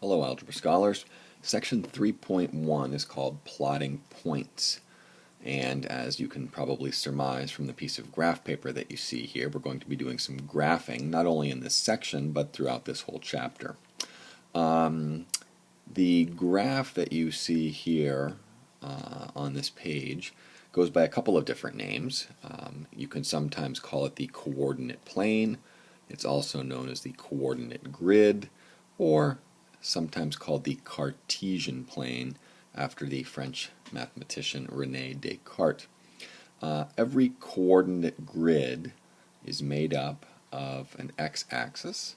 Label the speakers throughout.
Speaker 1: Hello, Algebra Scholars. Section 3.1 is called Plotting Points. And as you can probably surmise from the piece of graph paper that you see here, we're going to be doing some graphing, not only in this section, but throughout this whole chapter. The graph that you see here on this page goes by a couple of different names. You can sometimes call it the coordinate plane. It's also known as the coordinate grid, or sometimes called the Cartesian plane after the French mathematician René Descartes. Every coordinate grid is made up of an x-axis,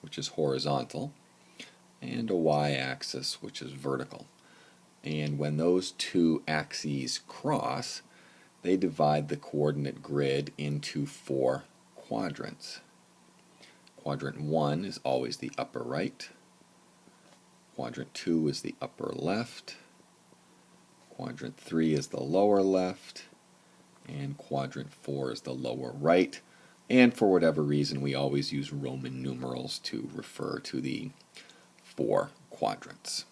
Speaker 1: which is horizontal, and a y-axis, which is vertical. And when those two axes cross, they divide the coordinate grid into 4 quadrants. Quadrant 1 is always the upper right. Quadrant 2 is the upper left. Quadrant 3 is the lower left. And quadrant 4 is the lower right. And for whatever reason, we always use Roman numerals to refer to the 4 quadrants.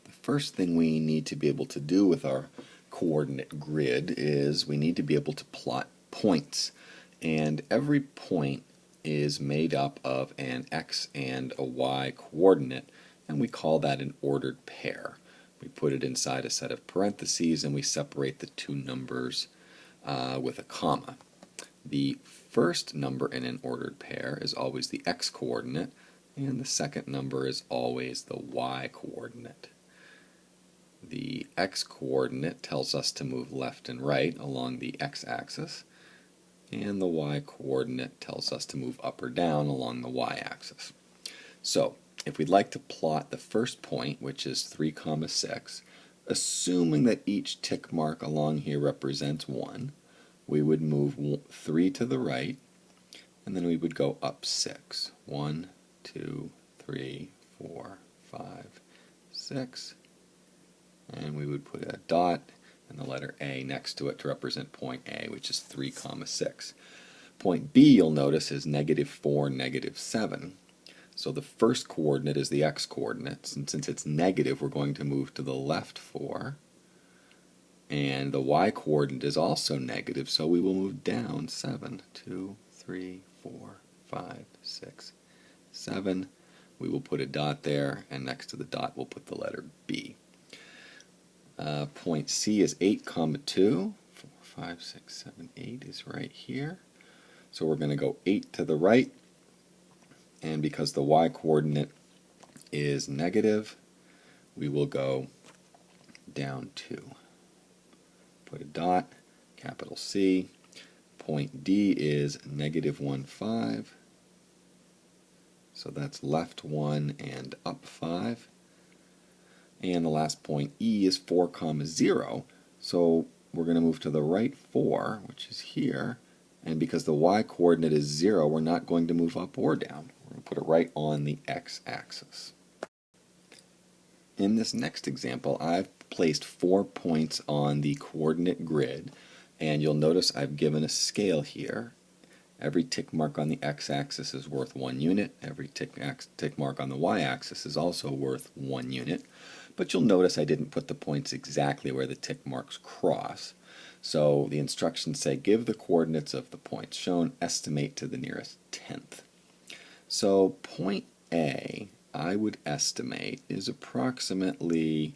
Speaker 1: The first thing we need to be able to do with our coordinate grid is we need to be able to plot points. And every point is made up of an x and a y coordinate, and we call that an ordered pair. We put it inside a set of parentheses and we separate the two numbers with a comma. The first number in an ordered pair is always the x coordinate, and the second number is always the y coordinate. The x coordinate tells us to move left and right along the x-axis, and the y-coordinate tells us to move up or down along the y-axis. So, if we'd like to plot the first point, which is 3, 6, assuming that each tick mark along here represents 1, we would move 3 to the right, and then we would go up 6. 1, 2, 3, 4, 5, 6, and we would put a dot and the letter A next to it to represent point A, which is 3, 6. Point B, you'll notice, is -4, -7. So the first coordinate is the x-coordinate, and since it's negative, we're going to move to the left 4. And the y-coordinate is also negative, so we will move down 7. 2, 3, 4, 5, 6, 7. We will put a dot there, and next to the dot we'll put the letter B. Point C is 8, 2. 4, 5, 6, 7, 8 is right here. So we're going to go 8 to the right, and because the y-coordinate is negative, we will go down 2. Put a dot, capital C. Point D is -1, 5. So that's left 1 and up 5. And the last point, E, is 4, 0. So we're going to move to the right 4, which is here. And because the y-coordinate is 0, we're not going to move up or down. We're going to put it right on the x-axis. In this next example, I've placed 4 points on the coordinate grid. And you'll notice I've given a scale here. Every tick mark on the x-axis is worth 1 unit. Every tick mark on the y-axis is also worth 1 unit. But you'll notice I didn't put the points exactly where the tick marks cross. So the instructions say give the coordinates of the points shown, estimate to the nearest tenth. So point A, I would estimate, is approximately,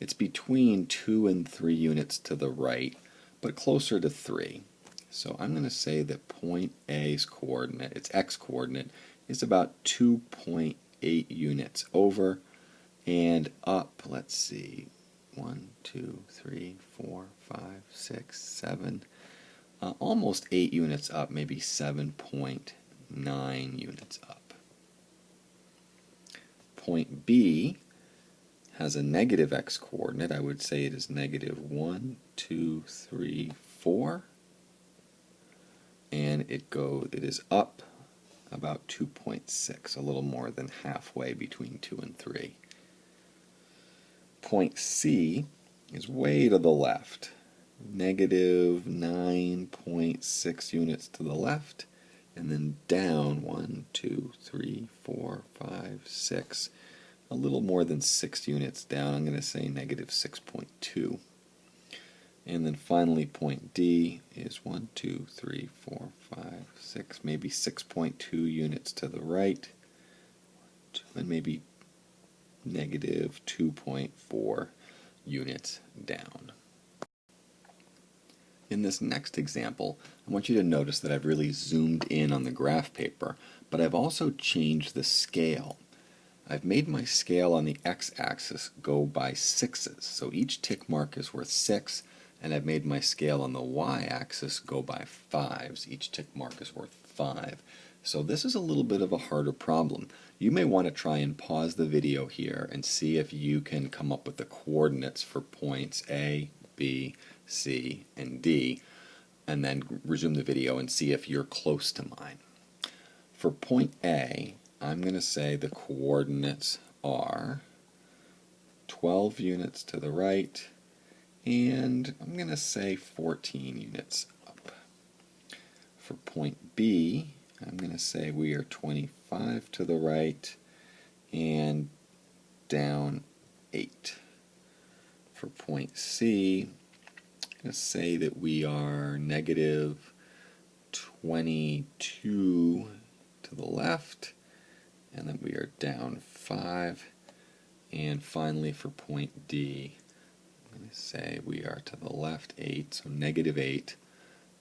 Speaker 1: it's between 2 and 3 units to the right, but closer to 3. So I'm going to say that point A's coordinate, its x-coordinate, is about 2.8 units over and up, let's see, 1, 2, 3, 4, 5, 6, 7, almost 8 units up, maybe 7.9 units up. Point B has a negative x-coordinate. I would say it is -1, 2, 3, 4. And it is up about 2.6, a little more than halfway between 2 and 3. Point C is way to the left, -9.6 units to the left, and then down 1, 2, 3, 4, 5, 6, a little more than 6 units down. I'm going to say negative 6.2. And then finally point D is 1, 2, 3, 4, 5, 6, maybe 6.2 units to the right, and maybe negative 2.4 units down. In this next example, I want you to notice that I've really zoomed in on the graph paper, but I've also changed the scale. I've made my scale on the x-axis go by 6s, so each tick mark is worth 6, and I've made my scale on the y-axis go by 5s. Each tick mark is worth 5. So this is a little bit of a harder problem. You may want to try and pause the video here and see if you can come up with the coordinates for points A, B, C, and D, and then resume the video and see if you're close to mine. For point A, I'm going to say the coordinates are 12 units to the right, and I'm going to say 14 units up. For point B, I'm going to say we are 25 to the right and down 8. For point C, I'm going to say that we are negative 22 to the left, and then we are down 5. And finally for point D, I'm going to say we are to the left 8, so negative 8,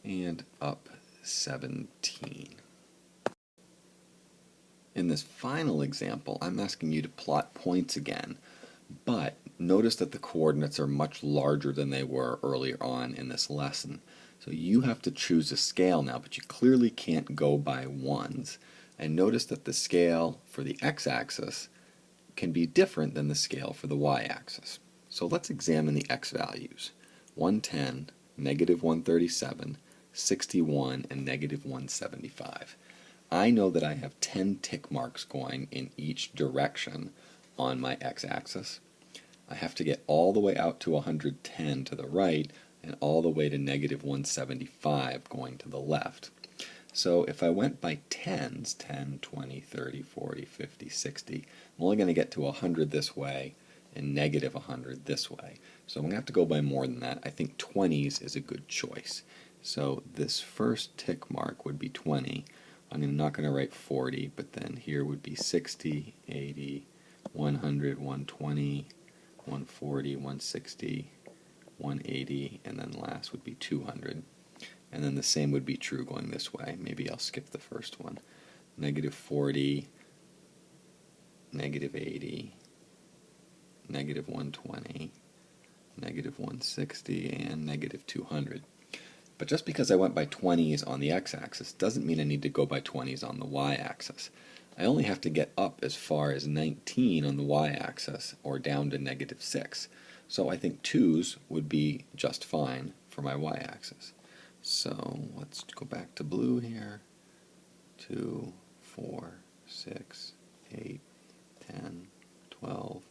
Speaker 1: and up 17. In this final example, I'm asking you to plot points again, but notice that the coordinates are much larger than they were earlier on in this lesson. So you have to choose a scale now, but you clearly can't go by ones. And notice that the scale for the x-axis can be different than the scale for the y-axis. So let's examine the x values. 110, negative 137, 61, and negative 175. I know that I have 10 tick marks going in each direction on my x-axis. I have to get all the way out to 110 to the right and all the way to negative 175 going to the left. So if I went by tens, 10, 20, 30, 40, 50, 60, I'm only going to get to 100 this way and negative 100 this way. So I'm going to have to go by more than that. I think 20s is a good choice. So this first tick mark would be 20. I'm not going to write 40, but then here would be 60, 80, 100, 120, 140, 160, 180, and then last would be 200. And then the same would be true going this way. Maybe I'll skip the first one. Negative 40, negative 80, negative 120, negative 160, and negative 200. But just because I went by 20s on the x-axis doesn't mean I need to go by 20s on the y-axis. I only have to get up as far as 19 on the y-axis or down to negative 6. So I think 2s would be just fine for my y-axis. So let's go back to blue here. 2, 4, 6, 8, 10, 12.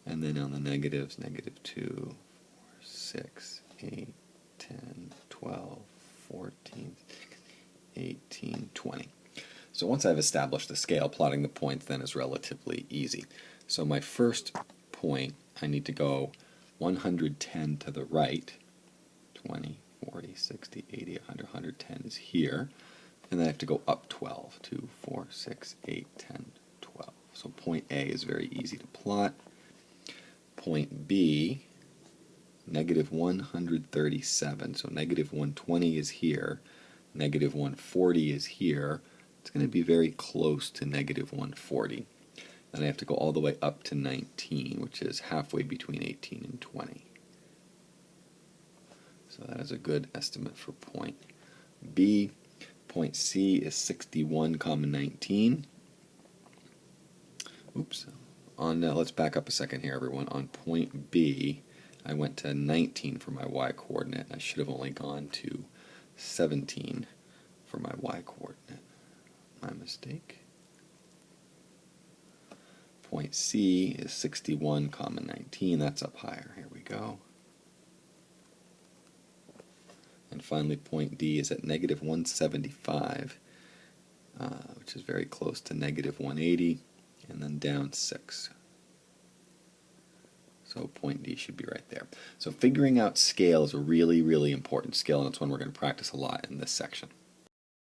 Speaker 1: And then on the negatives, negative 2, 4, 6, 8, 10, 12, 14, 18, 20. So once I've established the scale, plotting the points then is relatively easy. So my first point, I need to go 110 to the right, 20, 40, 60, 80, 100, 110 is here, and then I have to go up 12, 2, 4, 6, 8, 10, 12. So point A is very easy to plot. Point B, negative 137, so negative 120 is here, negative 140 is here. It's going to be very close to negative 140. Then I have to go all the way up to 19, which is halfway between 18 and 20. So that is a good estimate for point B. Point C is 61, 19. Oops. Let's back up a second here, everyone. On point B, I went to 19 for my y-coordinate. I should have only gone to 17 for my y-coordinate. My mistake. Point C is 61, 19. That's up higher. Here we go. And finally, point D is at negative 175, which is very close to negative 180, and then down 6. So point D should be right there. So figuring out scale is a really, really important skill, and it's one we're going to practice a lot in this section.